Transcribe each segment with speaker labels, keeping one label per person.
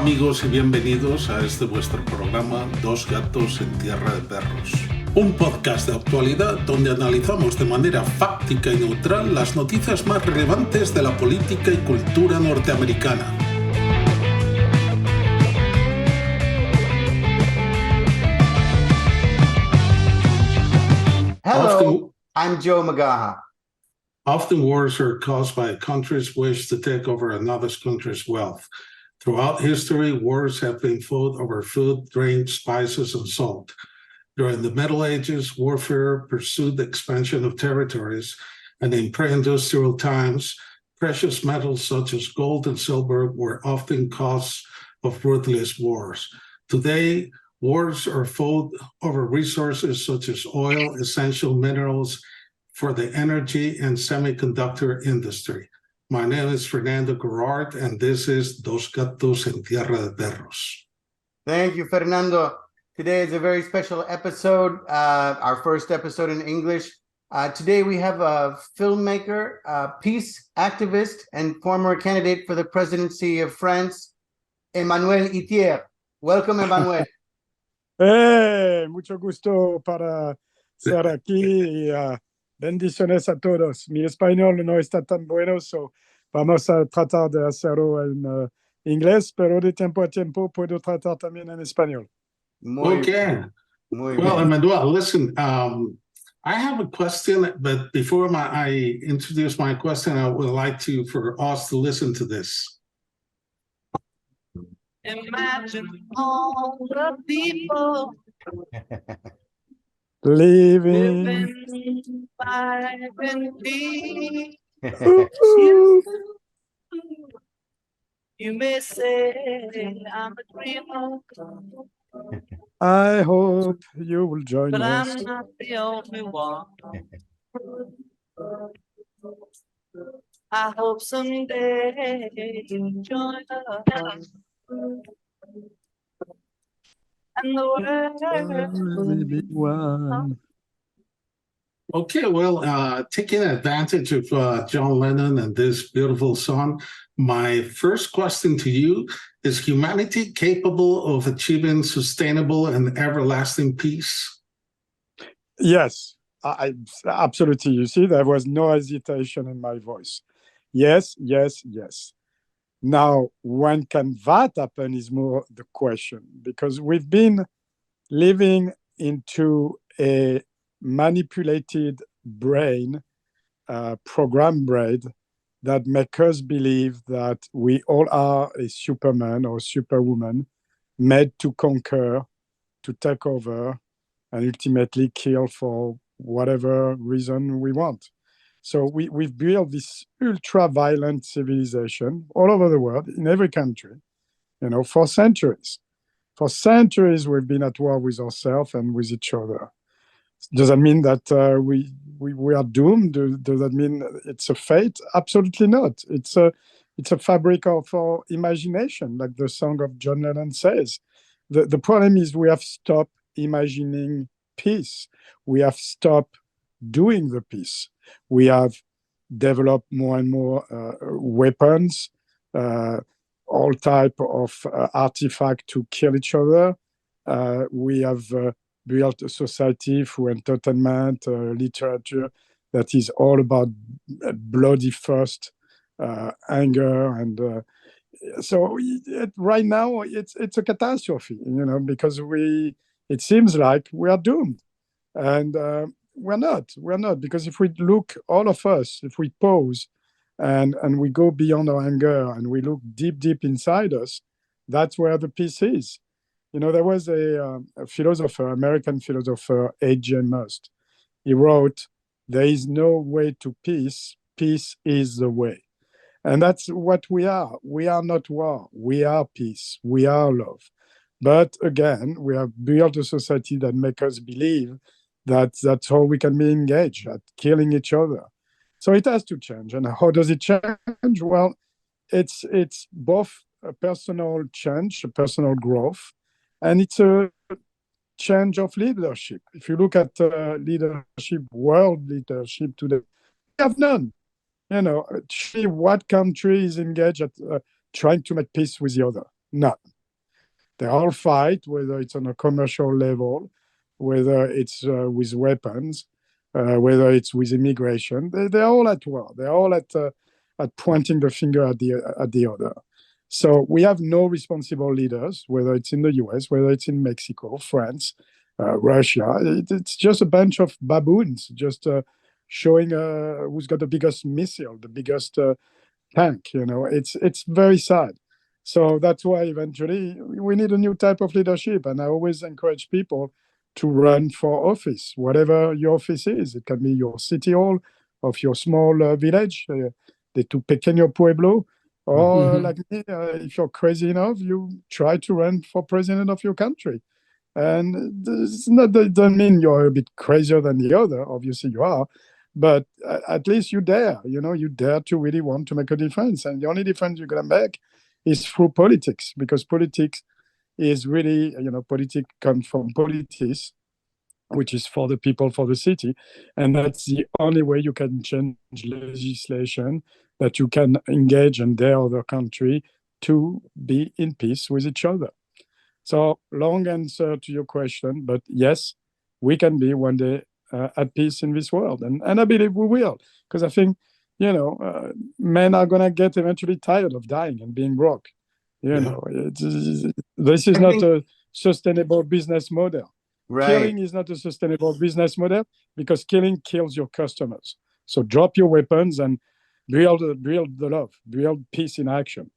Speaker 1: amigos y bienvenidos a este vuestro programa Dos gatos en tierra de perros. Un podcast de actualidad donde analizamos de manera fáctica y neutral las noticias más relevantes de la política y cultura norteamericana.
Speaker 2: Hello, I'm Joe Magaha.
Speaker 1: Often wars are caused by a country's wish to take over another country's wealth. Throughout history, wars have been fought over food, grain, spices, and salt. During the Middle Ages, warfare pursued the expansion of territories, and in pre-industrial times, precious metals such as gold and silver were often cause of ruthless wars. Today, wars are fought over resources such as oil, essential minerals for the energy and semiconductor industry. My name is Fernando, and this is Dos Gatos en Tierra de Perros.
Speaker 2: Thank you, Fernando. Today is a very special episode, our first episode in English. Today we have a filmmaker, peace activist, and former candidate for the presidency of France, Emmanuel Itier. Welcome, Emmanuel.
Speaker 3: Mucho gusto para estar aquí y bendiciones a todos. Mi español no está tan bueno, so vamos a tratar de hacerlo en inglés, pero de tiempo a tiempo puedo tratar también en español.
Speaker 1: Muy bien. Emmanuel, listen, I have a question, but before I introduce my question, I would like for us to listen to this.
Speaker 4: Imagine all the people
Speaker 3: living
Speaker 4: life in peace. You may say I'm a dreamer,
Speaker 3: I hope you will join
Speaker 4: but
Speaker 3: us.
Speaker 4: I'm not the only one. I hope someday you'll join us. And the
Speaker 3: Only be one.
Speaker 1: Okay, well, taking advantage of John Lennon and this beautiful song, my first question to you is humanity capable of achieving sustainable and everlasting peace?
Speaker 3: Yes, I absolutely. You see, there was no hesitation in my voice. Yes, yes, yes. Now, when can that happen is more the question, because we've been living into a manipulated brain, program brain, that make us believe that we all are a superman or superwoman made to conquer, to take over, and ultimately kill for whatever reason we want. So we've built this ultra-violent civilization all over the world, in every country, for centuries. For centuries, we've been at war with ourselves and with each other. Does that mean that we are doomed? Does that mean it's a fate? Absolutely not. It's a fabric of our imagination, like the song of John Lennon says. The problem is we have stopped imagining peace. We have stopped doing the peace. We have developed more and more weapons, all type of artifacts to kill each other. We have built a society through entertainment, literature, that is all about bloody thirst, anger, and so right now it's a catastrophe, because it seems like we are doomed, and we're not, because if we look, all of us, if we pause and we go beyond our anger and we look deep inside us, that's where the peace is. There was a philosopher, American philosopher, A.J. Must. He wrote, "There is no way to peace. Peace is the way." And that's what we are. We are not war. We are peace. We are love. But again, we have built a society that makes us believe that that's how we can be engaged, at killing each other. So it has to change. And how does it change? Well, it's both a personal change, a personal growth, and it's a change of leadership. If you look at leadership, world leadership today, we have none. What country is engaged at trying to make peace with the other? None. They all fight, whether it's on a commercial level, whether it's with weapons, whether it's with immigration. They're all at war. They're all at pointing the finger at the other. So we have no responsible leaders, whether it's in the US, whether it's in Mexico, France, Russia. It's just a bunch of baboons just showing who's got the biggest missile, the biggest tank. It's very sad. So that's why eventually we need a new type of leadership. And I always encourage people to run for office, whatever your office is. It can be your city hall of your small village, de tu pequeño pueblo, or like me, if you're crazy enough, you try to run for president of your country. And it's not that it doesn't mean you're a bit crazier than the other. Obviously you are, but at least you dare. You dare to really want to make a difference. And the only difference you're gonna make is through politics, because politics is really, politics comes from politis, which is for the people, for the city. And that's the only way you can change legislation, that you can engage in their other country to be in peace with each other. So long answer to your question, but yes, we can be one day at peace in this world. And I believe we will, because I think, men are going to get eventually tired of dying and being broke. This is not a sustainable business model.
Speaker 2: Right.
Speaker 3: Killing is not a sustainable business model, because killing kills your customers. So drop your weapons and build the love, build peace in action.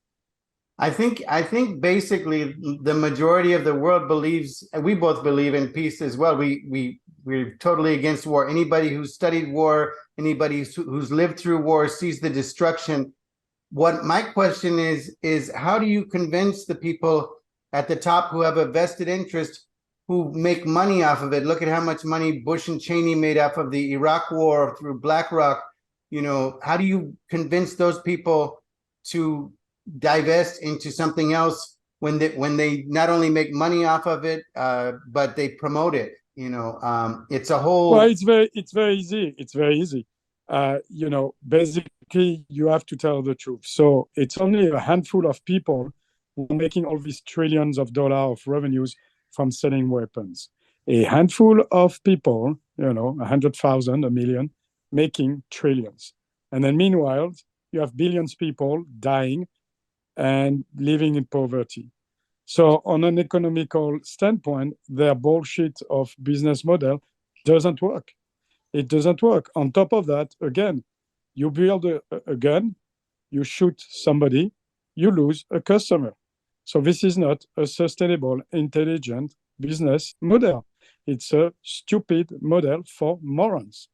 Speaker 2: I think basically the majority of the world believes, and we both believe in peace as well. We're totally against war. Anybody who's studied war, anybody who's lived through war sees the destruction. What my question is how do you convince the people at the top who have a vested interest, who make money off of it? Look at how much money Bush and Cheney made off of the Iraq war through BlackRock. How do you convince those people to divest into something else when they not only make money off of it, but they promote it? It's a whole.
Speaker 3: Well, it's very easy. It's very easy. Basically, you have to tell the truth. So it's only a handful of people who are making all these trillions of dollars of revenues from selling weapons. A handful of people, 100,000, a million, making trillions. And then meanwhile, you have billions of people dying and living in poverty. So on an economical standpoint, their bullshit of business model doesn't work. It doesn't work. On top of that, again, you build a gun, you shoot somebody, you lose a customer. So this is not a sustainable, intelligent business model. It's a stupid model for morons.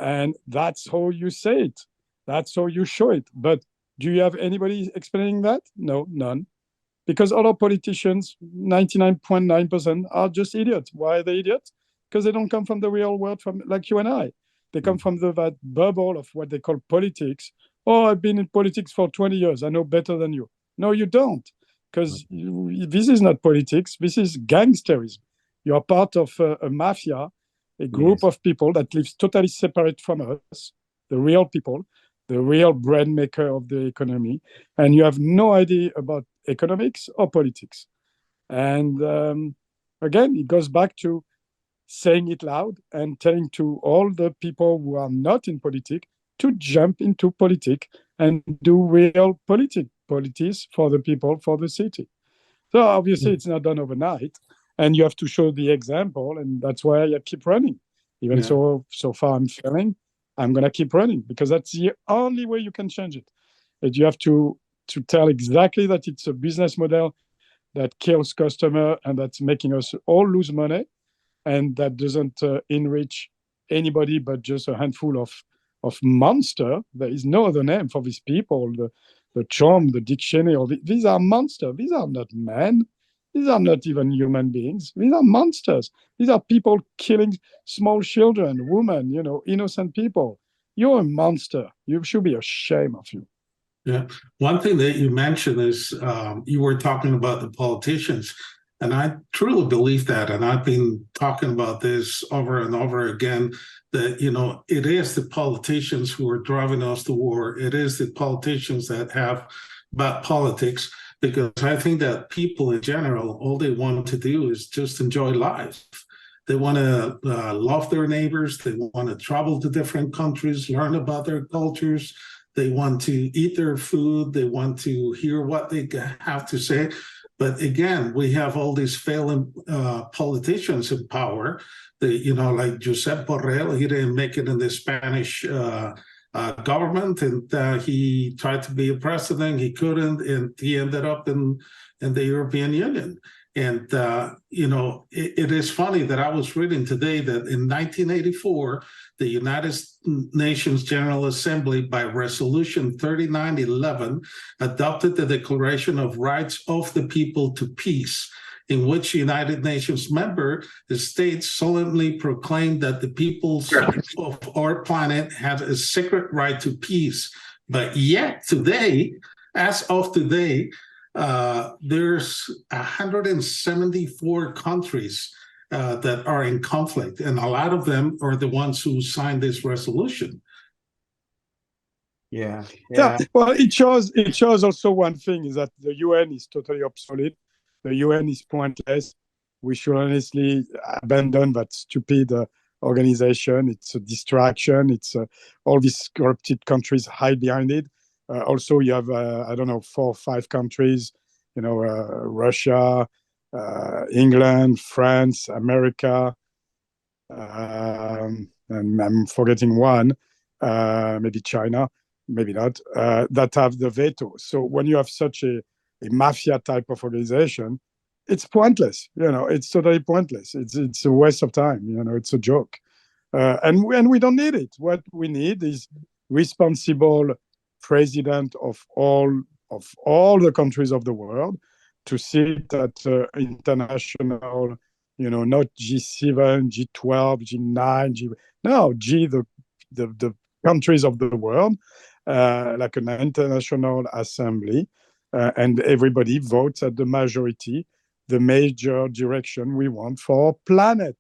Speaker 3: And that's how you say it. That's how you show it. But do you have anybody explaining that? No, none. Because all our politicians, 99.9%, are just idiots. Why are they idiots? Because they don't come from the real world, from like you and I. They come from that bubble of what they call politics. Oh, I've been in politics for 20 years. I know better than you. No, you don't. Because this is not politics. This is gangsterism. You are part of a mafia, a group of people that lives totally separate from us, the real people, the real bread maker of the economy. And you have no idea about economics or politics. And again, it goes back to saying it loud and telling to all the people who are not in politics to jump into politics and do real politics for the people, for the city. So obviously it's not done overnight, and you have to show the example, and that's why I keep running. Even so far I'm failing, I'm going to keep running, because that's the only way you can change it. And you have to tell exactly that it's a business model that kills customer and that's making us all lose money, and that doesn't enrich anybody but just a handful of monster. There is no other name for these people. The Chom, the dictionary, these are monsters. These are not men. These are not even human beings. These are monsters. These are people killing small children, women, innocent people. You're a monster. You should be ashamed of you.
Speaker 1: Yeah. One thing that you mentioned is you were talking about the politicians, and I truly believe that. And I've been talking about this over and over again, that, it is the politicians who are driving us to war. It is the politicians that have bad politics. because I think that people in general, all they want to do is just enjoy life. They want to love their neighbors. They want to travel to different countries, learn about their cultures. They want to eat their food. They want to hear what they have to say. But again, we have all these failing politicians in power. Like Josep Borrell, he didn't make it in the Spanish government, and he tried to be a president. He couldn't, and he ended up in the European Union. And, it is funny that I was reading today that in 1984, the United Nations General Assembly, by Resolution 3911, adopted the Declaration of Rights of the People to Peace, in which United Nations member states solemnly proclaimed that the peoples of our planet have a sacred right to peace. But yet today, as of today, there's 174 countries that are in conflict, and a lot of them are the ones who signed this resolution.
Speaker 2: Yeah.
Speaker 3: Well, it shows also one thing is that the UN is totally obsolete. The UN is pointless. We should honestly abandon that stupid organization. It's a distraction. It's all these corrupted countries hide behind it. Also, you have, 4 or 5 countries, Russia, England, France, America, and I'm forgetting one, maybe China, maybe not, that have the veto. So when you have such a mafia type of organization, it's pointless. It's totally pointless. It's a waste of time. It's a joke. And we don't need it. What we need is responsible president of all the countries of the world to sit at international, not G7, G12, G9, G, the countries of the world, like an international assembly, and everybody votes at the majority, the major direction we want for our planet,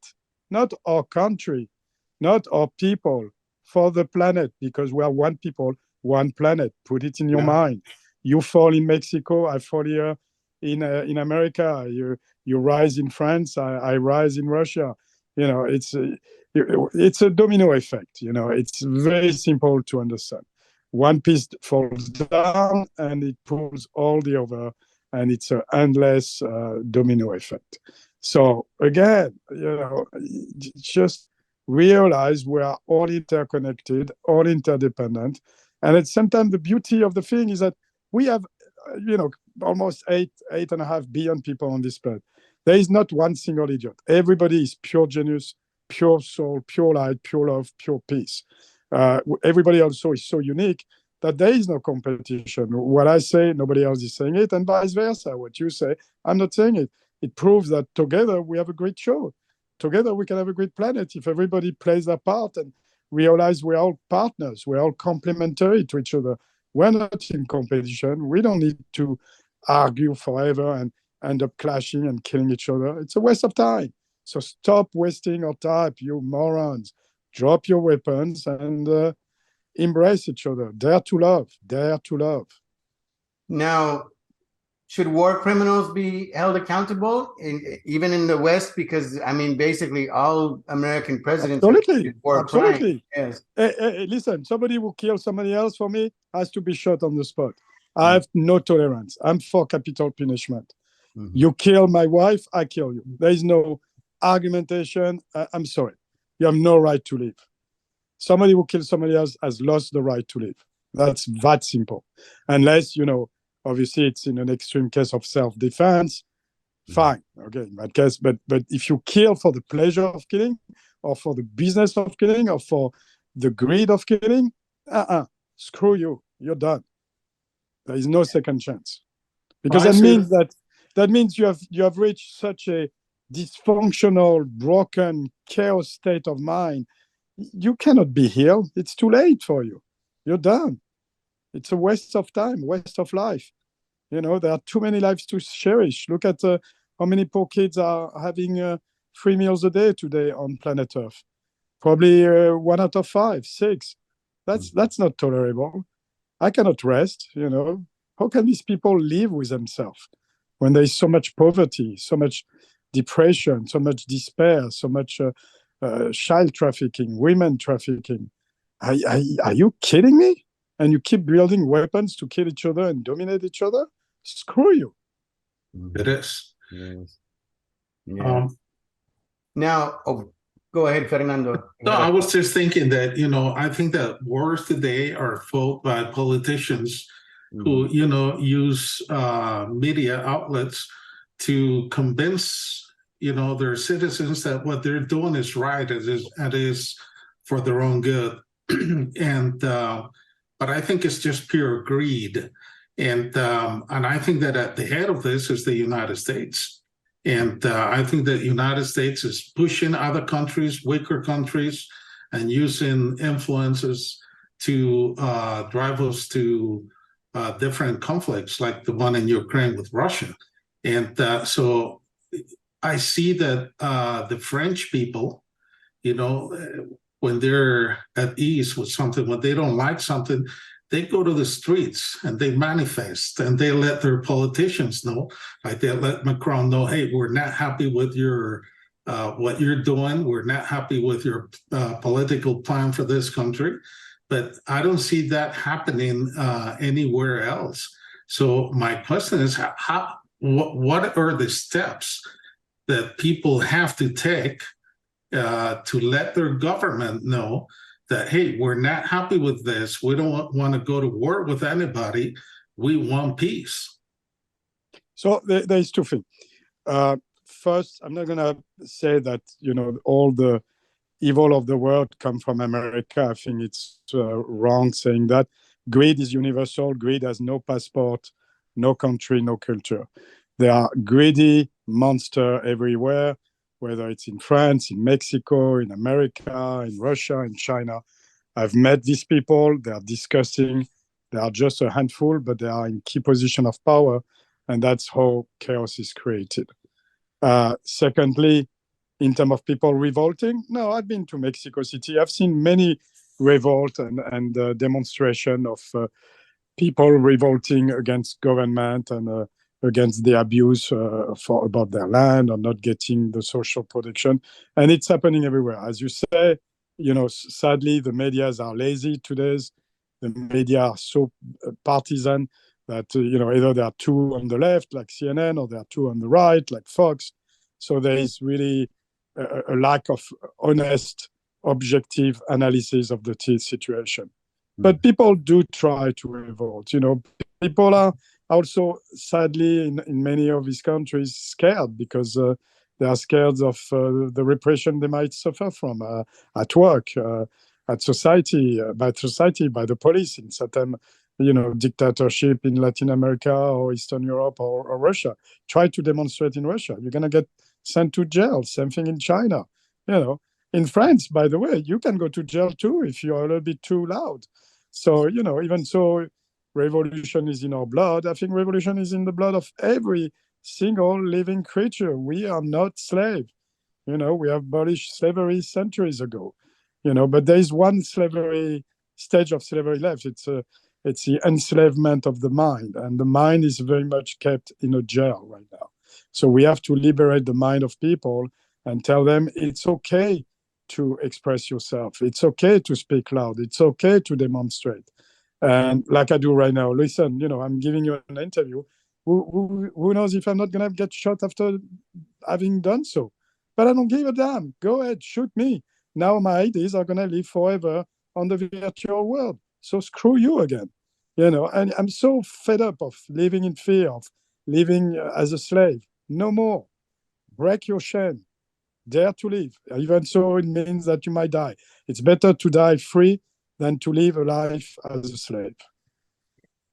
Speaker 3: not our country, not our people, for the planet, because we are one people, one planet. Put it in your mind. You fall in Mexico, I fall here in America. You rise in France, I rise in Russia. It's a domino effect. It's very simple to understand. One piece falls down and it pulls all the other, and it's an endless domino effect. So again, just realize we are all interconnected, all interdependent. And at the same time, the beauty of the thing is that we have, almost 8.5 billion people on this planet. There is not one single idiot. Everybody is pure genius, pure soul, pure light, pure love, pure peace. Everybody also is so unique that there is no competition. What I say, nobody else is saying it, and vice versa. What you say, I'm not saying it. It proves that together we have a great show. Together we can have a great planet if everybody plays their part and realize we're all partners. We're all complementary to each other. We're not in competition. We don't need to argue forever and end up clashing and killing each other. It's a waste of time. So stop wasting our time, you morons. Drop your weapons and embrace each other. Dare to love. Dare to love.
Speaker 2: Now, should war criminals be held accountable, even in the West? Because, basically all American presidents
Speaker 3: Absolutely.
Speaker 2: war
Speaker 3: Absolutely.
Speaker 2: crimes. Yes.
Speaker 3: Hey, listen, somebody who kills somebody else for me has to be shot on the spot. I have no tolerance. I'm for capital punishment. Mm-hmm. You kill my wife, I kill you. There is no argumentation. I'm sorry. You have no right to live. Somebody who kills somebody else has lost the right to live. That's that simple. Unless, obviously it's in an extreme case of self-defense, fine, okay, in that case. But if you kill for the pleasure of killing, or for the business of killing, or for the greed of killing, screw you. You're done. There is no second chance. Because that means you have reached such a dysfunctional, broken, chaos state of mind. You cannot be healed. It's too late for you. You're done. It's a waste of time, waste of life. There are too many lives to cherish. Look at how many poor kids are having 3 meals a day today on planet Earth. Probably 1 out of 5, 6. That's not tolerable. I cannot rest. How can these people live with themselves when there is so much poverty, so much depression, so much despair, so much child trafficking, women trafficking? Are you kidding me? And you keep building weapons to kill each other and dominate each other? Screw you.
Speaker 1: It is.
Speaker 2: Yes. Yeah.
Speaker 1: Um,
Speaker 2: Now, go ahead, Fernando.
Speaker 1: no, I was just thinking that, I think that wars today are fought by politicians who, use media outlets to convince, their citizens that what they're doing is right, it is for their own good. But I think it's just pure greed. And I think that at the head of this is the United States. And I think that the United States is pushing other countries, weaker countries, and using influences to drive us to different conflicts, like the one in Ukraine with Russia. And so I see that the French people, when they're at ease with something, when they don't like something, they go to the streets and they manifest and they let their politicians know, like they let Macron know, hey, we're not happy with your what you're doing. We're not happy with your political plan for this country. But I don't see that happening anywhere else. So my question is, what are the steps that people have to take to let their government know that, hey, we're not happy with this. We don't want to go to war with anybody. We want peace.
Speaker 3: So there's two things. First, I'm not going to say that, all the evil of the world come from America. I think it's wrong saying that. Greed is universal. Greed has no passport, no country, no culture. There are greedy monsters everywhere, whether it's in France, in Mexico, in America, in Russia, in China. I've met these people. They are disgusting. They are just a handful, but they are in key position of power, and that's how chaos is created. Secondly, in terms of people revolting, no, I've been to Mexico City. I've seen many revolt and demonstration of people revolting against government and against the abuse about their land or not getting the social protection. And it's happening everywhere. As you say, sadly, the medias are lazy today. The media are so partisan that, either there are two on the left, like CNN, or there are two on the right, like Fox. So there is really a lack of honest, objective analysis of the situation. But people do try to revolt. People are also, sadly, in many of these countries, scared because they are scared of the repression they might suffer from at work, at society, by the police in certain, dictatorship in Latin America or Eastern Europe or Russia. Try to demonstrate in Russia. You're going to get sent to jail. Same thing in China. In France, by the way, you can go to jail too if you're a little bit too loud. So, even so, revolution is in our blood. I think revolution is in the blood of every single living creature. We are not slaves. We have abolished slavery centuries ago. But there is one stage of slavery left. It's the enslavement of the mind, and the mind is very much kept in a jail right now. So we have to liberate the mind of people and tell them it's okay to express yourself. It's okay to speak loud. It's okay to demonstrate. And like I do right now, listen, I'm giving you an interview. Who knows if I'm not going to get shot after having done so? But I don't give a damn. Go ahead, shoot me. Now my ideas are going to live forever on the virtual world. So screw you again. And I'm so fed up of living in fear, of living as a slave. No more. Break your chain. Dare to live. Even so, it means that you might die. It's better to die free than to live a life as a slave.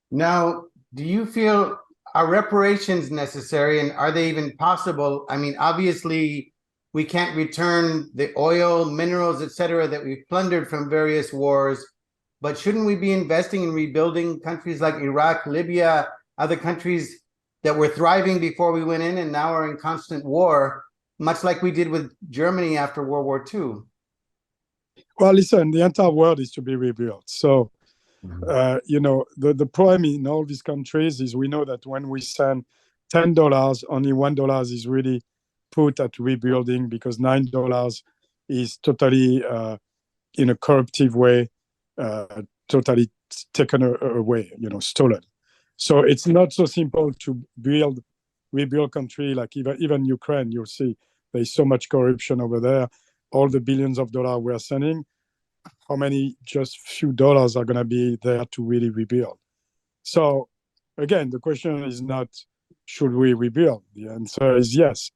Speaker 2: Now, do you feel, are reparations necessary, and are they even possible? I mean, obviously, we can't return the oil, minerals, etc., that we've plundered from various wars, but shouldn't we be investing in rebuilding countries like Iraq, Libya, other countries that were thriving before we went in and now are in constant war, much like we did with Germany after World War II?
Speaker 3: Well, listen, the entire world is to be rebuilt. So The problem in all these countries is we know that when we send $10, only $1 is really put at rebuilding, because $9 is totally in a corruptive way, totally taken away, stolen. So it's not so simple to rebuild country like even Ukraine. You'll see there's so much corruption over there. All the billions of dollars we're sending, how many just few dollars are going to be there to really rebuild? So again, the question is not should we rebuild? The answer is yes.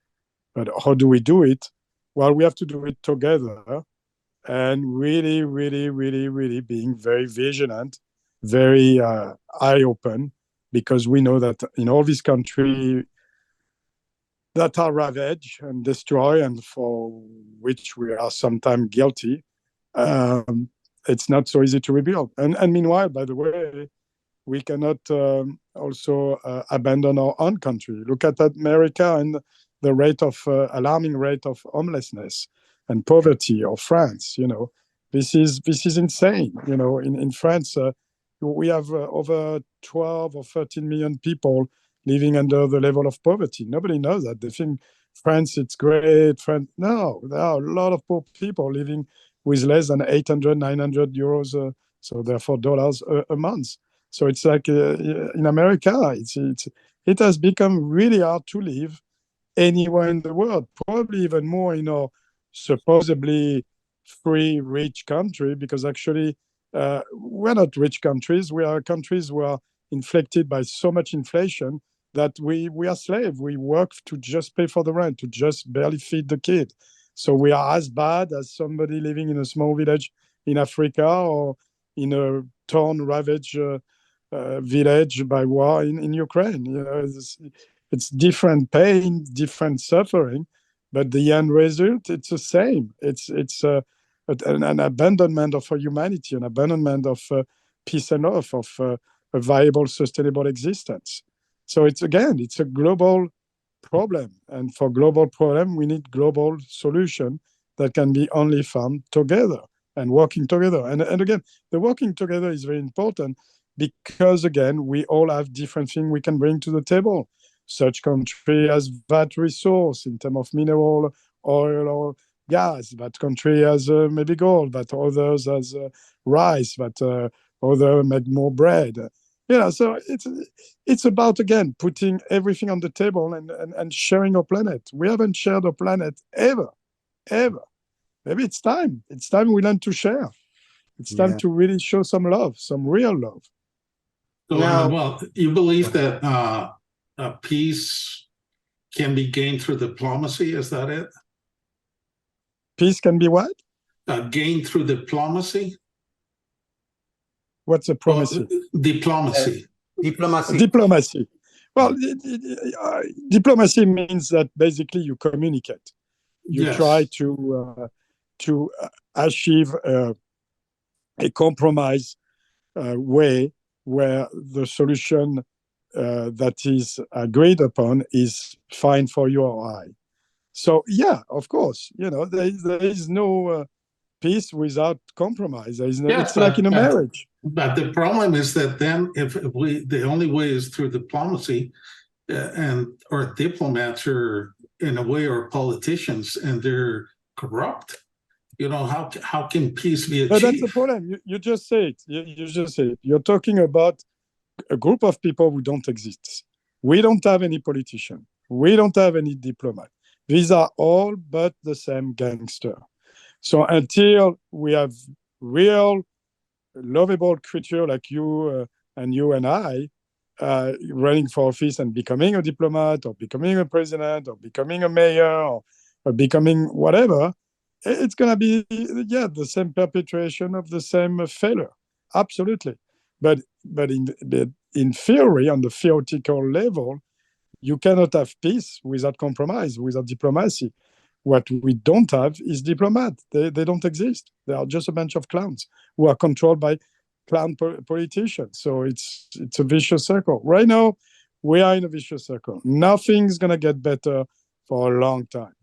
Speaker 3: But how do we do it? Well, we have to do it together and really, really, really, really being very vigilant, very eye-open, because we know that in all these countries that are ravaged and destroyed and for which we are sometimes guilty, it's not so easy to rebuild. And meanwhile, by the way, we cannot also abandon our own country. Look at America and the alarming rate of homelessness and poverty, or France. This is insane. In France, we have over 12 or 13 million people living under the level of poverty. Nobody knows that. They think France, it's great. No, there are a lot of poor people living with less than 800, 900 euros, so therefore dollars a month. So it's like in America, it has become really hard to live anywhere in the world, probably even more in our supposedly free, rich country, because actually we're not rich countries. We are countries who are inflicted by so much inflation that we are slaves. We work to just pay for the rent, to just barely feed the kid. So we are as bad as somebody living in a small village in Africa or in a torn, ravaged village by war in Ukraine. It's different pain, different suffering, but the end result, it's the same. It's an abandonment of humanity, an abandonment of peace and love, of a viable, sustainable existence. So it's a global problem, and for global problem, we need global solution that can be only found together and working together. And again, the working together is very important because, again, we all have different things we can bring to the table. Such country has that resource in terms of mineral, oil, or gas. That country has maybe gold. That others has rice. That other make more bread. So it's about, again, putting everything on the table and sharing our planet. We haven't shared our planet ever. Maybe it's time. It's time we learn to share. It's time to really show some love, some real love.
Speaker 1: So, well, you believe that peace can be gained through diplomacy? Is that it?
Speaker 3: Peace can be what?
Speaker 1: Gained through diplomacy?
Speaker 3: What's diplomacy?
Speaker 1: Diplomacy.
Speaker 3: Diplomacy. Well, diplomacy means that basically you communicate. You try to achieve a compromise way where the solution that is agreed upon is fine for you or I. So, yeah, of course, there is no peace without compromise. It's like in a marriage.
Speaker 1: But the problem is that then if the only way is through diplomacy, or diplomats are in a way are politicians and they're corrupt. How can peace be achieved?
Speaker 3: But that's the problem. You just say it. You just say it. You're talking about a group of people who don't exist. We don't have any politician. We don't have any diplomat. These are all but the same gangster. So until we have real lovable creature like you and I running for office and becoming a diplomat or becoming a president or becoming a mayor or becoming whatever, it's going to be, the same perpetuation of the same failure. Absolutely. But in theory, on the theoretical level, you cannot have peace without compromise, without diplomacy. What we don't have is diplomats. They don't exist. They are just a bunch of clowns who are controlled by clown politicians. So it's a vicious circle. Right now, we are in a vicious circle. Nothing's going to get better for a long time.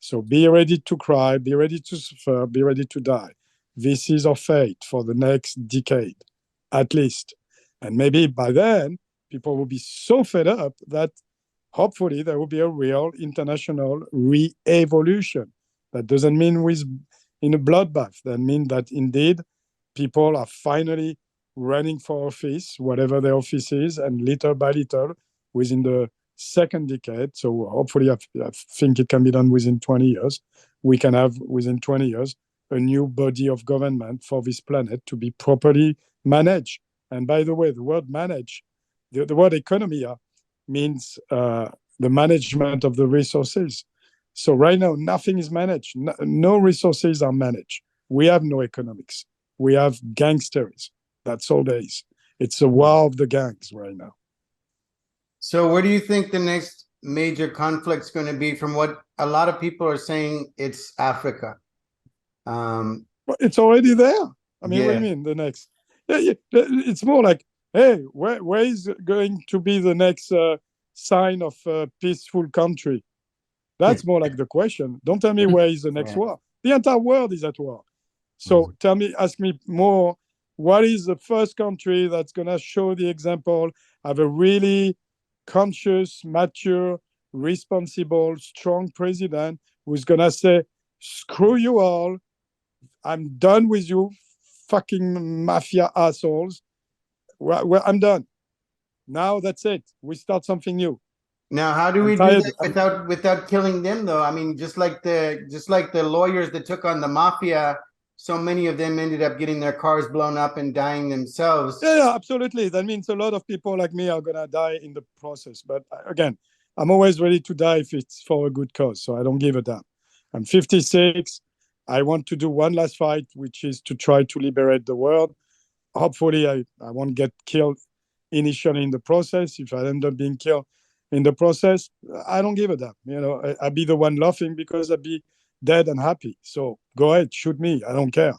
Speaker 3: So be ready to cry, be ready to suffer, be ready to die. This is our fate for the next decade. at least. And maybe by then, people will be so fed up that hopefully there will be a real international re-evolution. That doesn't mean in a bloodbath. That means that indeed people are finally running for office, whatever their office is, and little by little, within the second decade, so hopefully I think it can be done within 20 years, we can have within 20 years a new body of government for this planet to be properly managed. And by the way, the word manage, the word economy means the management of the resources. So right now, nothing is managed. No resources are managed. We have no economics. We have gangsters. That's all there is. It's a war of the gangs right now.
Speaker 2: So where do you think the next major conflict's going to be? From what a lot of people are saying, it's Africa.
Speaker 3: But it's already there. I mean, what do you mean the next? Yeah, it's more like, hey, where is going to be the next sign of a peaceful country? That's more like the question. Don't tell me where is the next war. The entire world is at war. So ask me more. What is the first country that's going to show the example of a really conscious, mature, responsible, strong president who's going to say, screw you all. I'm done with you fucking mafia assholes. I'm done. Now that's it. We start something new.
Speaker 2: Now, how do we do that without killing them, though? I mean, just like the lawyers that took on the mafia, so many of them ended up getting their cars blown up and dying themselves.
Speaker 3: Yeah, absolutely. That means a lot of people like me are gonna die in the process. But again, I'm always ready to die if it's for a good cause. So I don't give a damn. I'm 56. I want to do one last fight, which is to try to liberate the world. Hopefully, I won't get killed initially in the process. If I end up being killed in the process, I don't give a damn. You know, I'll be the one laughing because I'll be dead and happy. So go ahead, shoot me. I don't care.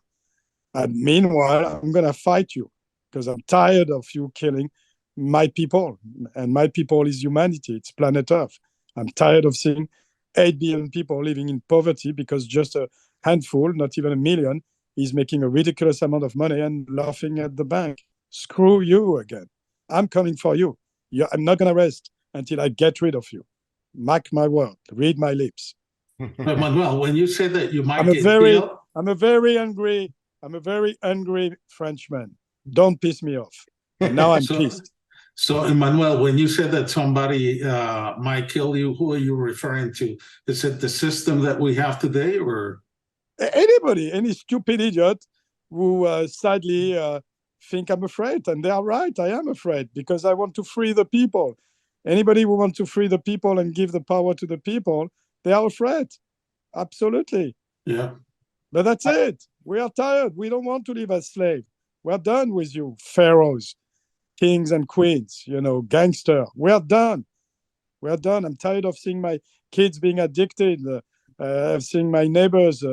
Speaker 3: And meanwhile, I'm going to fight you because I'm tired of you killing my people. And my people is humanity. It's planet Earth. I'm tired of seeing 8 billion people living in poverty because just a handful, not even a million, is making a ridiculous amount of money and laughing at the bank. Screw you again. I'm coming for you. I'm not going to rest until I get rid of you. Mark my word. Read my lips.
Speaker 1: Emmanuel, when you say that you might get killed,
Speaker 3: I'm a very angry Frenchman. Don't piss me off. And now I'm pissed.
Speaker 1: So, Emmanuel, when you said that somebody might kill you, who are you referring to? Is it the system that we have today, or
Speaker 3: anybody, any stupid idiot who sadly think I'm afraid? And they are right. I am afraid because I want to free the people. Anybody who wants to free the people and give the power to the people, they are afraid. Absolutely.
Speaker 1: Yeah.
Speaker 3: But that's it. We are tired. We don't want to live as slaves. We're done with you, pharaohs, kings and queens, gangster. We're done. We're done. I'm tired of seeing my kids being addicted, seeing my neighbors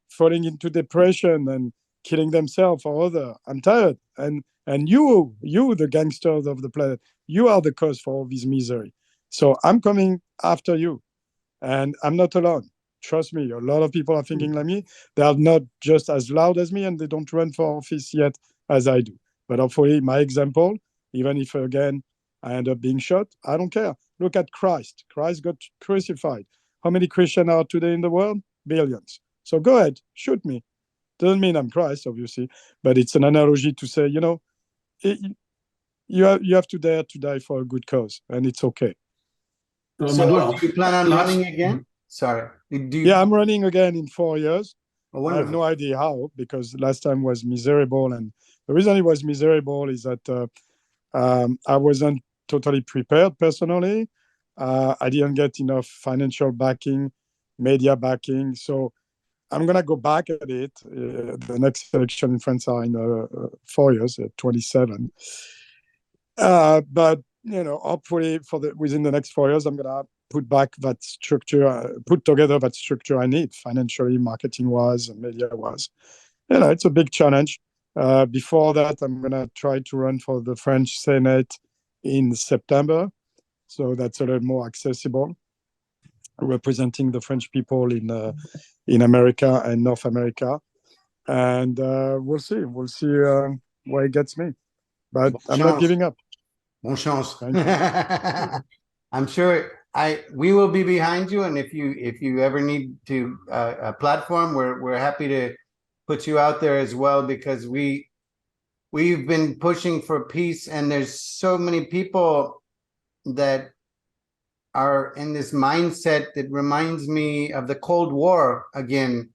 Speaker 3: falling into depression and killing themselves or other. I'm tired. And you, the gangsters of the planet, you are the cause for all this misery. So I'm coming after you. And I'm not alone. Trust me, a lot of people are thinking like me. They are not just as loud as me and they don't run for office yet as I do. But hopefully my example, even if again I end up being shot, I don't care. Look at Christ. Christ got crucified. How many Christians are today in the world? Billions. So go ahead, shoot me. Doesn't mean I'm Christ, obviously, but it's an analogy to say, you have to dare to die for a good cause, and it's okay.
Speaker 2: So do you plan on running again? Sorry.
Speaker 3: Yeah, I'm running again in 4 years.
Speaker 2: Oh,
Speaker 3: I have no idea how, because last time was miserable. And the reason it was miserable is that I wasn't totally prepared personally. I didn't get enough financial backing, media backing. So I'm going to go back at it. The next election in France are in 4 years, 27. But hopefully within the next 4 years, I'm going to put together that structure I need, financially, marketing-wise, and media-wise. It's a big challenge. Before that, I'm going to try to run for the French Senate in September. So that's a little more accessible, representing the French people in America and North America. And we'll see. We'll see where it gets me. But
Speaker 2: Bon
Speaker 3: I'm not
Speaker 2: chance.
Speaker 3: giving up.
Speaker 2: Bon chance.
Speaker 3: Thank you.
Speaker 2: I'm sure we will be behind you, and if you ever need to a platform, we're happy to put you out there as well, because we've been pushing for peace, and there's so many people that are in this mindset that reminds me of the Cold War again,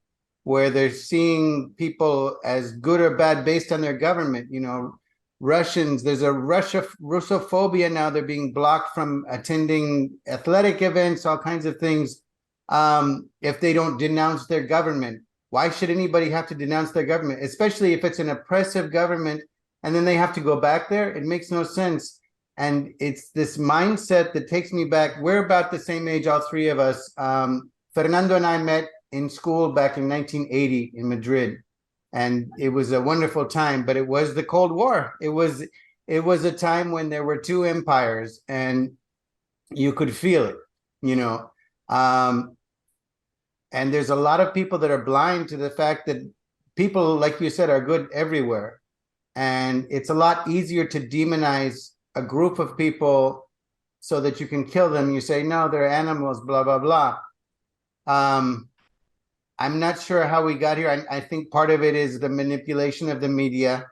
Speaker 2: where they're seeing people as good or bad based on their government. You know, Russians, there's a Russophobia now. They're being blocked from attending athletic events, all kinds of things, if they don't denounce their government. Why should anybody have to denounce their government, especially if it's an oppressive government, and then they have to go back there? It makes no sense. And it's this mindset that takes me back. We're about the same age, all three of us. Fernando and I met in school back in 1980 in Madrid, and it was a wonderful time. But it was the Cold War. It was a time when there were two empires, and you could feel it, you know. And there's a lot of people that are blind to the fact that people, like you said, are good everywhere, and it's a lot easier to demonize a group of people so that you can kill them. You say, no, they're animals, blah, blah, blah. I'm not sure how we got here. I think part of it is the manipulation of the media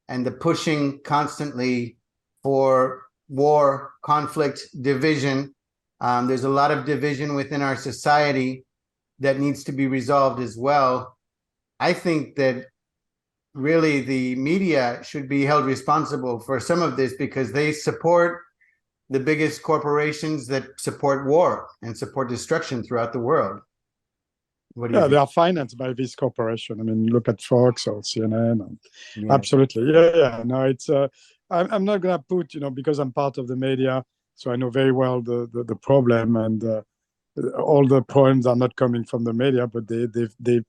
Speaker 2: and the pushing constantly for war, conflict, division. There's a lot of division within our society that needs to be resolved as well. I think that really the media should be held responsible for some of this, because they support the biggest corporations that support war and support destruction throughout the world. What do you
Speaker 3: Yeah,
Speaker 2: think?
Speaker 3: they are financed by this corporation. I mean, look at Fox or CNN.
Speaker 2: Yeah.
Speaker 3: Absolutely. Yeah. No, it's. I'm not gonna put, because I'm part of the media, so I know very well the problem, and all the problems are not coming from the media, but they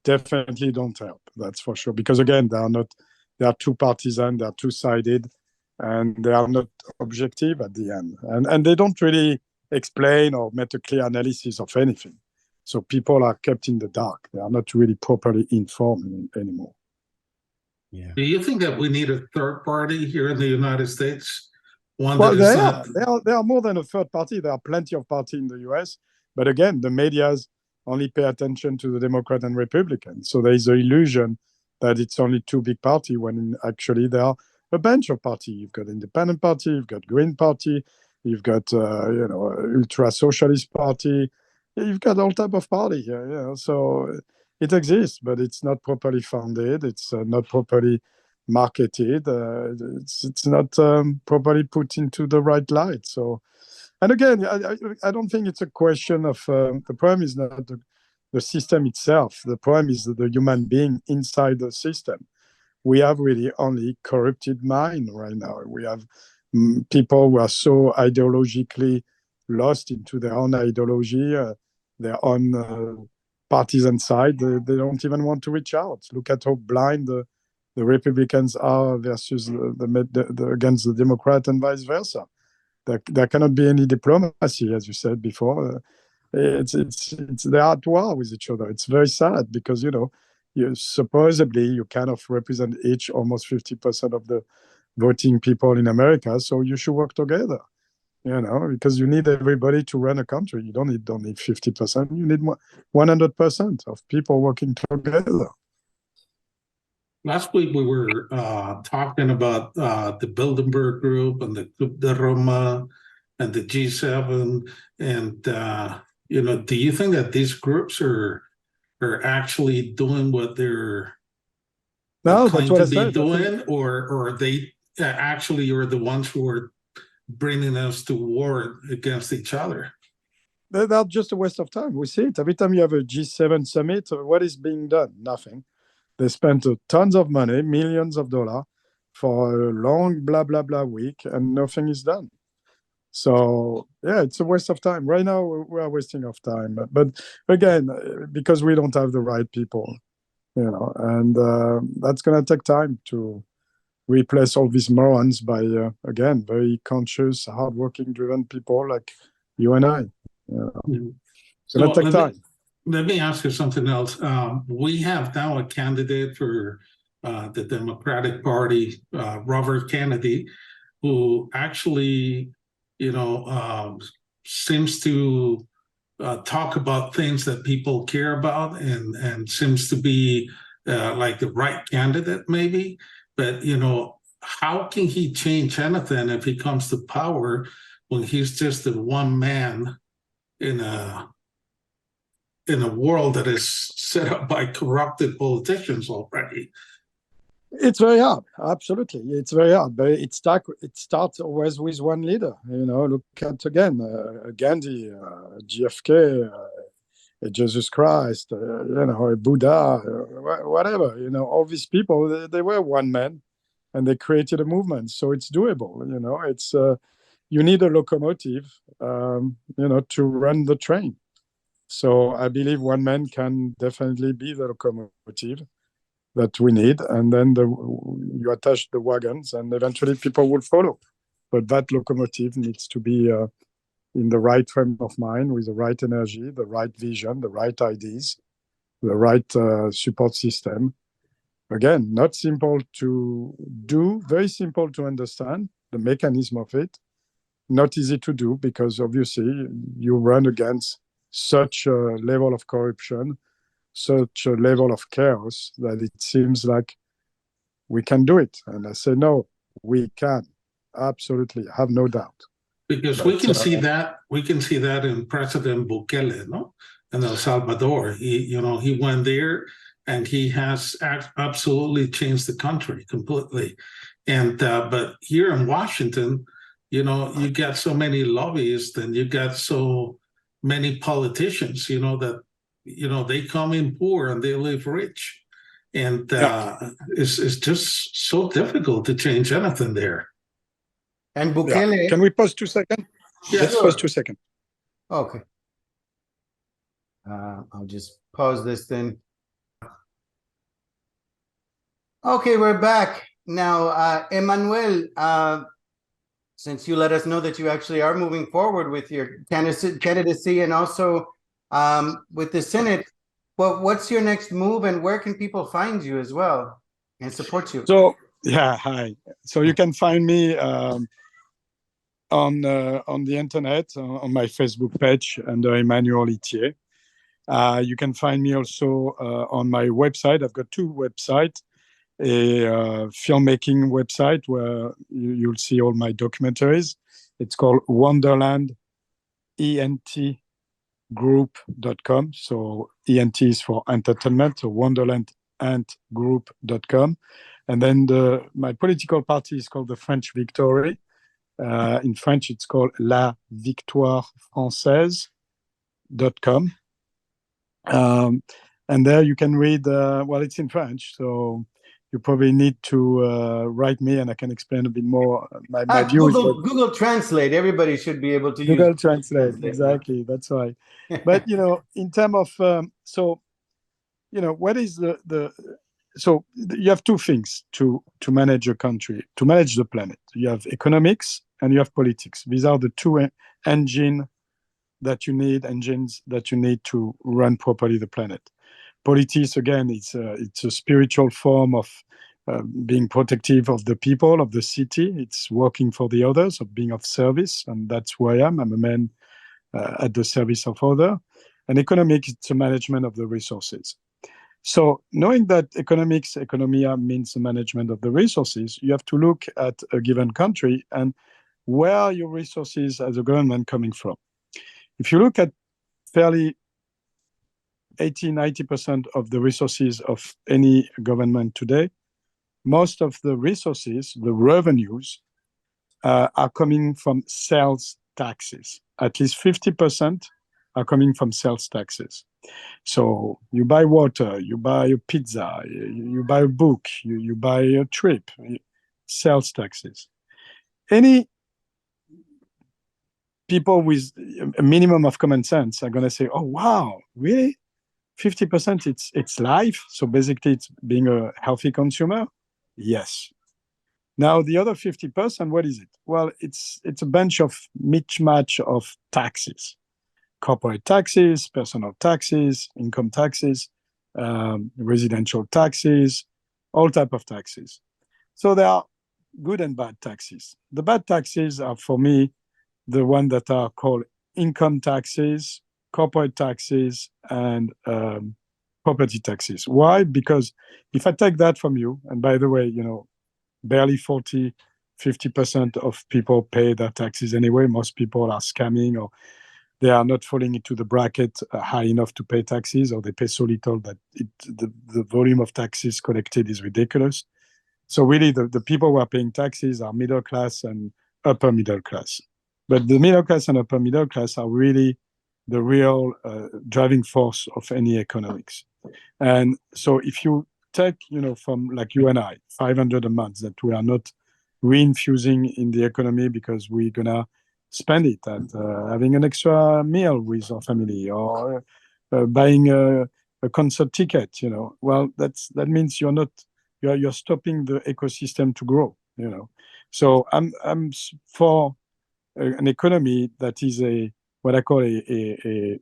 Speaker 3: definitely don't help. That's for sure. Because again, they are too partisan, they are two-sided, and they are not objective at the end. And they don't really explain or make a clear analysis of anything. So people are kept in the dark. They are not really properly informed anymore.
Speaker 2: Yeah.
Speaker 1: Do you think that we need a third party here in the United States? One
Speaker 3: Well,
Speaker 1: that is not.
Speaker 3: they are more than a third party. There are plenty of parties in the US. But again, the media's only pay attention to the Democrat and Republican. So there is an illusion that it's only two big parties, when actually there are a bunch of parties. You've got Independent Party, you've got Green Party, you've got Ultra Socialist Party, you've got all type of party here. So it exists, but it's not properly funded. It's not properly marketed. It's not properly put into the right light. So. And again, I don't think it's a question of the problem is not the system itself. The problem is the human being inside the system. We have really only corrupted mind right now. We have people who are so ideologically lost into their own ideology, their own partisan side. They don't even want to reach out. Look at how blind the Republicans are versus against the Democrat, and vice versa. There cannot be any diplomacy, as you said before. They are at war with each other. It's very sad, because you supposedly you kind of represent each almost 50% of the voting people in America, so you should work together. Because you need everybody to run a country. You don't need 50%. You need 100% of people working together.
Speaker 1: Last week we were talking about the Bilderberg Group and the Club de Roma and the G7, and do you think that these groups are actually doing what they're claimed to be doing, or they actually are the ones who are bringing us to war against each other?
Speaker 3: They're just a waste of time. We see it every time you have a G7 summit. What is being done? Nothing. They spent tons of money, millions of dollars, for a long blah, blah, blah week, and nothing is done. So, yeah, it's a waste of time. Right now, we are wasting of time. But again, because we don't have the right people, and that's going to take time to replace all these morons by, again, very conscious, hardworking, driven people like you and I. It's going to take time.
Speaker 1: Let me ask you something else. We have now a candidate for the Democratic Party, Robert Kennedy, who actually, seems to talk about things that people care about and seems to be like the right candidate, maybe. But, how can he change anything if he comes to power when he's just the one man in a world that is set up by corrupted politicians already?
Speaker 3: It's very hard. Absolutely, it's very hard. But it starts always with one leader. Look at again Gandhi, JFK, Jesus Christ, Buddha, whatever. All these people, they were one man, and they created a movement. So it's doable. It's you need a locomotive, to run the train. So I believe one man can definitely be the locomotive that we need, and then you attach the wagons, and eventually people will follow. But that locomotive needs to be in the right frame of mind, with the right energy, the right vision, the right ideas, the right support system. Again, not simple to do, very simple to understand the mechanism of it. Not easy to do, because obviously you run against such a level of corruption, such a level of chaos, that it seems like we can do it. And I say, no, we can. Absolutely, have no doubt.
Speaker 1: Because we can see that in President Bukele, no, in El Salvador. He went there, and he has absolutely changed the country completely. And but here in Washington, you got so many lobbyists, and you got so many politicians, that they come in poor and they live rich, and it's just so difficult to change anything there.
Speaker 2: And Bukele.
Speaker 3: Yeah. Can we pause 2 seconds?
Speaker 1: Yeah,
Speaker 3: Let's pause 2 seconds.
Speaker 2: Okay. I'll just pause this then. Okay, we're back now. Emmanuel, since you let us know that you actually are moving forward with your candidacy and also with the Senate, what's your next move, and where can people find you as well and support you?
Speaker 3: So, hi. So you can find me on the internet, on my Facebook page under Emmanuel Itier. You can find me also on my website. I've got 2 websites. A filmmaking website where you'll see all my documentaries. It's called Wonderland ENTgroup.com. So ENT is for entertainment, so wonderlandantgroup.com. And then my political party is called the French Victory. In French, it's called La Victoire Française.com. And there you can read, it's in French, so you probably need to write me, and I can explain a bit more my views.
Speaker 2: Google Translate. Everybody should be able to use
Speaker 3: Google Translate. Exactly, that's right. But in terms of what is so you have 2 things to manage a country, to manage the planet. You have economics and you have politics. These are the 2 engines that you need to run properly the planet. Politics, again, it's a spiritual form of being protective of the people, of the city. It's working for the others, of being of service, and that's who I am. I'm a man at the service of others. And economics, it's a management of the resources. So knowing that economia means the management of the resources, you have to look at a given country and where are your resources as a government coming from. If you look at fairly 80-90% of the resources of any government today, most of the resources, the revenues, are coming from sales taxes. At least 50% are coming from sales taxes. So you buy water, you buy a pizza, you buy a book, you buy a trip, sales taxes. Any people with a minimum of common sense are going to say, oh, wow, really? 50% it's life. So basically it's being a healthy consumer. Yes. Now the other 50%, what is it? Well, it's a bunch of mismatch of taxes, corporate taxes, personal taxes, income taxes, residential taxes, all type of taxes. So there are good and bad taxes. The bad taxes are, for me, the one that are called income taxes, corporate taxes, and property taxes. Why? Because if I take that from you, and by the way, you know, barely 50% of people pay their taxes anyway. Most people are scamming, or they are not falling into the bracket high enough to pay taxes, or they pay so little that the volume of taxes collected is ridiculous. So really, the people who are paying taxes are middle class and upper middle class. But the middle class and upper middle class are really the real driving force of any economics. And so if you take, you know, from like you and I, 500 a month that we are not reinfusing in the economy because we're going to spend it at having an extra meal with our family, or buying a concert ticket, you know, well, that means you're stopping the ecosystem to grow, you know. So I'm for an economy that is what I call an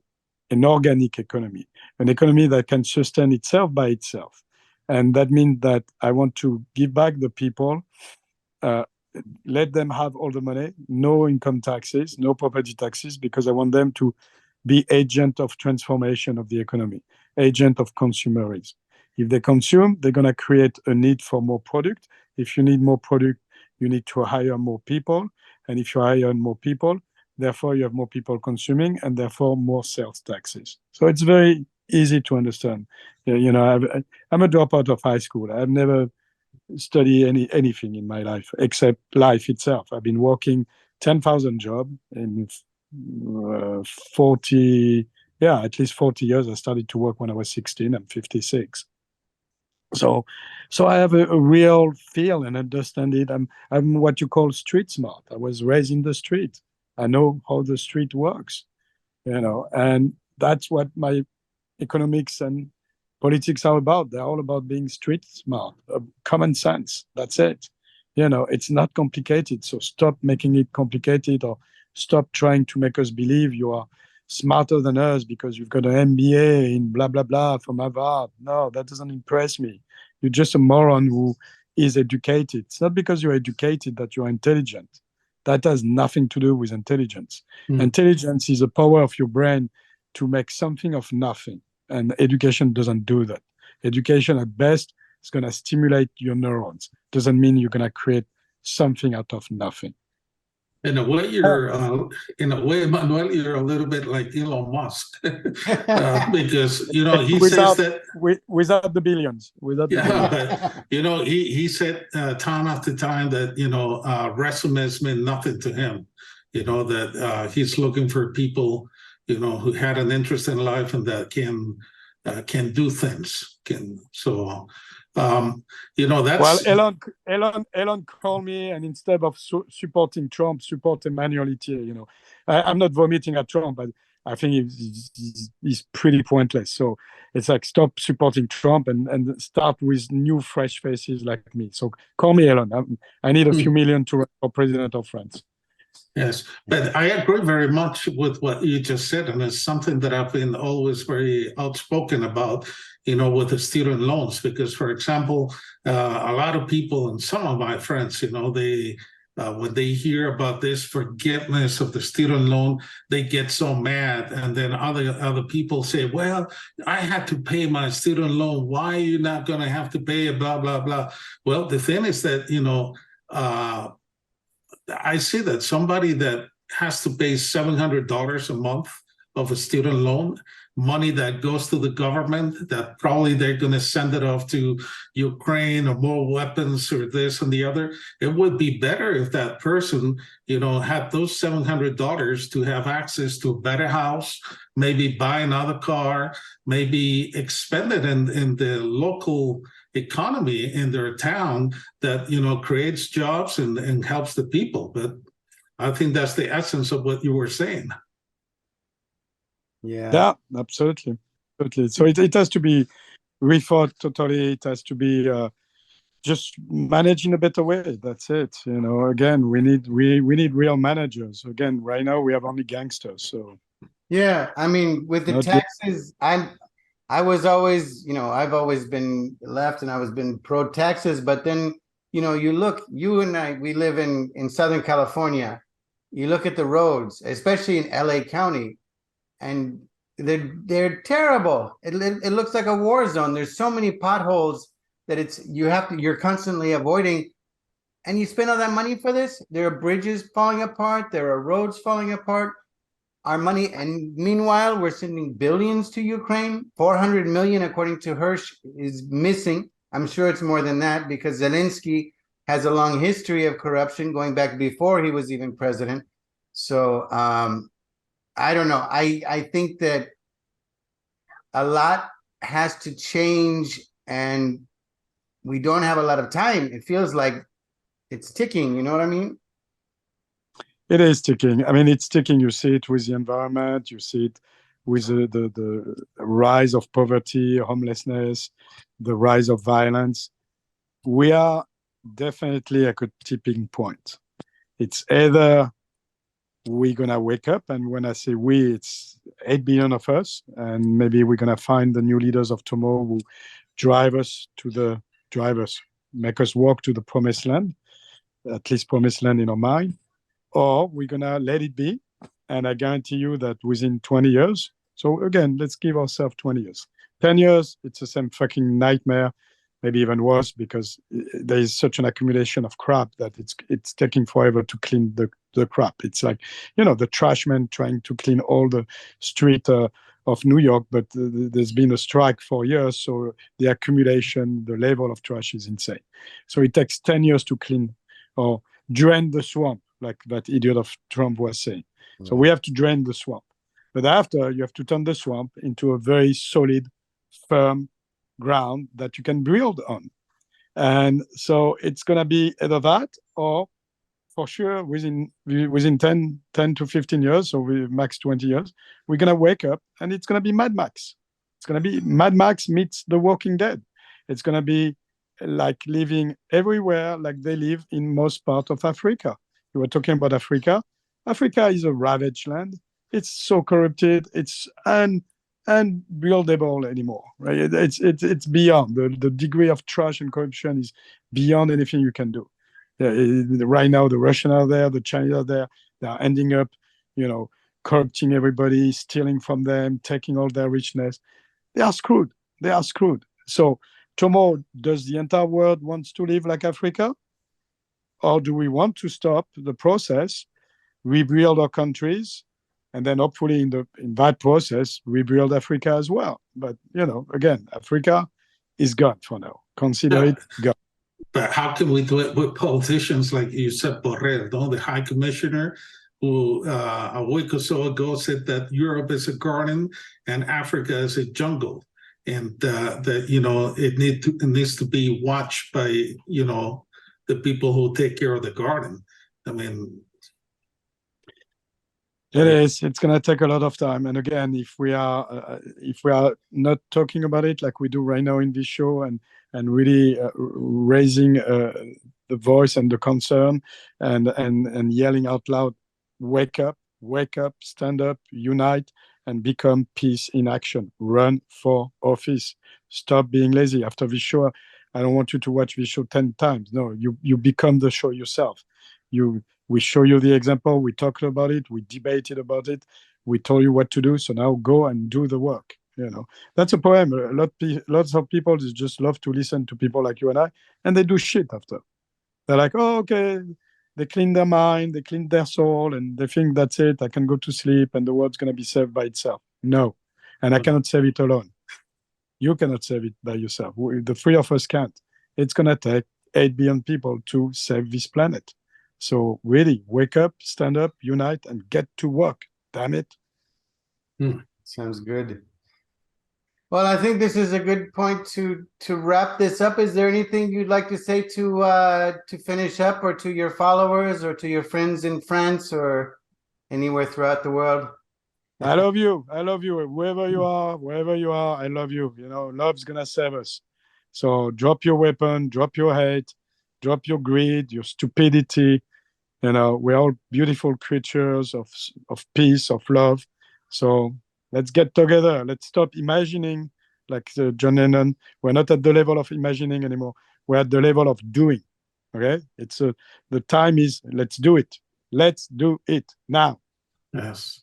Speaker 3: organic economy, an economy that can sustain itself by itself. And that means that I want to give back the people, let them have all the money, no income taxes, no property taxes, because I want them to be agent of transformation of the economy, agent of consumerism. If they consume, they're going to create a need for more product. If you need more product, you need to hire more people. And if you hire more people, therefore you have more people consuming, and therefore more sales taxes. So it's very easy to understand. You know, I'm a dropout of high school. I've never studied anything in my life except life itself. I've been working 10,000 jobs in 40, at least 40 years. I started to work when I was 16. I'm 56. So I have a real feel and understand it. I'm what you call street smart. I was raised in the street. I know how the street works, you know, and that's what my economics and politics are about. They're all about being street smart, common sense. That's it. You know, it's not complicated. So stop making it complicated, or stop trying to make us believe you are smarter than us because you've got an MBA in blah, blah, blah from Harvard. No, that doesn't impress me. You're just a moron who is educated. It's not because you're educated that you're intelligent. That has nothing to do with intelligence. Intelligence is the power of your brain to make something of nothing. And education doesn't do that. Education at best is going to stimulate your neurons. Doesn't mean you're going to create something out of nothing.
Speaker 1: In a way, Emmanuel, you're a little bit like Elon Musk, because you know he says that
Speaker 3: without the billions,
Speaker 1: but you know he said time after time that you know resumes mean nothing to him. You know that he's looking for people, you know, who had an interest in life and that can do things. You know, that's
Speaker 3: well. Elon called me, and instead of supporting Trump, support Emmanuel Itier. You know, I'm not vomiting at Trump, but I think he's pretty pointless. So it's like stop supporting Trump and start with new, fresh faces like me. So call me Elon. I need a few million to run for president of France.
Speaker 1: Yes, but I agree very much with what you just said, and it's something that I've been always very outspoken about, you know, with the student loans, because, for example, a lot of people and some of my friends, you know, they when they hear about this forgiveness of the student loan, they get so mad, and then other people say, well, I had to pay my student loan. Why are you not going to have to pay it? Blah, blah, blah. Well, the thing is that, you know, I see that somebody that has to pay $700 a month of a student loan, money that goes to the government, that probably they're going to send it off to Ukraine or more weapons or this and the other. It would be better if that person, you know, had those $700 to have access to a better house, maybe buy another car, maybe expend it in the local economy in their town that, you know, creates jobs and helps the people. But I think that's the essence of what you were saying.
Speaker 3: Yeah, absolutely. So it has to be rethought totally. It has to be just managed in a better way. That's it. You know, again, we need real managers. Again, right now we have only gangsters. So
Speaker 2: yeah, I mean, with the taxes, I was always, I've always been left and I was been pro taxes, but then, you look, you and I, we live in Southern California. You look at the roads, especially in LA County, and they're terrible. It looks like a war zone. There's so many potholes that you're constantly avoiding, and you spend all that money for this. There are bridges falling apart, there are roads falling apart. Our money, and meanwhile, we're sending billions to Ukraine. 400 million, according to Hirsch, is missing. I'm sure it's more than that because Zelensky has a long history of corruption going back before he was even president. So I don't know. I think that a lot has to change, and we don't have a lot of time. It feels like it's ticking. You know what I mean?
Speaker 3: It is ticking. I mean, it's ticking. You see it with the environment. You see it with the rise of poverty, homelessness, the rise of violence. We are definitely at a tipping point. It's either we're going to wake up, and when I say we, it's 8 billion of us, and maybe we're going to find the new leaders of tomorrow who make us walk to the promised land, at least promised land in our mind, or we're going to let it be. And I guarantee you that within 20 years, so again, let's give ourselves 20 years. 10 years, it's the same fucking nightmare, maybe even worse, because there is such an accumulation of crap that it's taking forever to clean the crap. It's like, the trash man trying to clean all the street of New York, but there's been a strike for years, so the accumulation, the level of trash is insane. So it takes 10 years to clean or drain the swamp, like that idiot of Trump was saying. Mm-hmm. So we have to drain the swamp. But after, you have to turn the swamp into a very solid, firm ground that you can build on. And so it's going to be either that, or for sure within 10 to 15 years, so we max 20 years, we're going to wake up and it's going to be Mad Max. It's going to be Mad Max meets The Walking Dead. It's going to be like living everywhere like they live in most part of Africa. You were talking about Africa. Africa is a ravaged land. It's so corrupted. It's unbuildable anymore, right? It's beyond. The degree of trash and corruption is beyond anything you can do. Right now, the Russians are there, the Chinese are there. They are ending up, corrupting everybody, stealing from them, taking all their richness. They are screwed. So tomorrow, does the entire world want to live like Africa? Or do we want to stop the process, rebuild our countries, and then hopefully in that process, rebuild Africa as well? But, again, Africa is gone for now. Consider it gone.
Speaker 1: But how can we do it with politicians like Josep Borrell, the High Commissioner, who a week or so ago said that Europe is a garden and Africa is a jungle, and that it needs to be watched by the people who take care of the garden. I mean,
Speaker 3: it is. It's going to take a lot of time. And again, if we are not talking about it like we do right now in this show, and really raising the voice and the concern, and yelling out loud, wake up, stand up, unite, and become peace in action. Run for office. Stop being lazy. After this show, I don't want you to watch this show 10 times. No, you become the show yourself. We show you the example. We talked about it. We debated about it. We told you what to do. So now go and do the work. That's a poem. Lots of people just love to listen to people like you and I, and they do shit after. They're like, oh, okay. They clean their mind, they clean their soul, and they think that's it. I can go to sleep and the world's going to be saved by itself. No. And I cannot save it alone. You cannot save it by yourself. The three of us can't. It's going to take 8 billion people to save this planet. So really, wake up, stand up, unite, and get to work. Damn it.
Speaker 2: Sounds good. Well, I think this is a good point to wrap this up. Is there anything you'd like to say to finish up, or to your followers, or to your friends in France, or anywhere throughout the world?
Speaker 3: I love you. Wherever you are, I love you. Love's going to save us. So drop your weapon, drop your hate, drop your greed, your stupidity. We're all beautiful creatures of peace, of love. So let's get together. Let's stop imagining like John Lennon. We're not at the level of imagining anymore. We're at the level of doing. Okay, it's the time is let's do it. Let's do it now.
Speaker 1: Yes.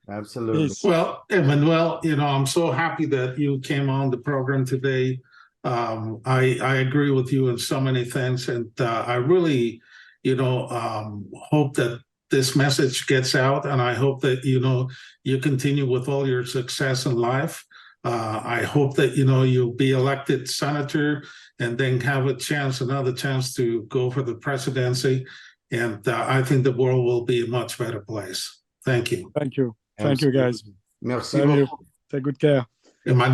Speaker 2: Absolutely.
Speaker 3: Peace.
Speaker 1: Well, Emmanuel, I'm so happy that you came on the program today. I agree with you in so many things, and I really, hope that this message gets out, and I hope that you continue with all your success in life. I hope that you'll be elected senator, and then have another chance to go for the presidency, and I think the world will be a much better place. Thank you.
Speaker 3: Thank you. Thank you, guys.
Speaker 2: Merci
Speaker 3: Salut.
Speaker 2: beaucoup.
Speaker 3: Take good care.
Speaker 1: Emmanuel.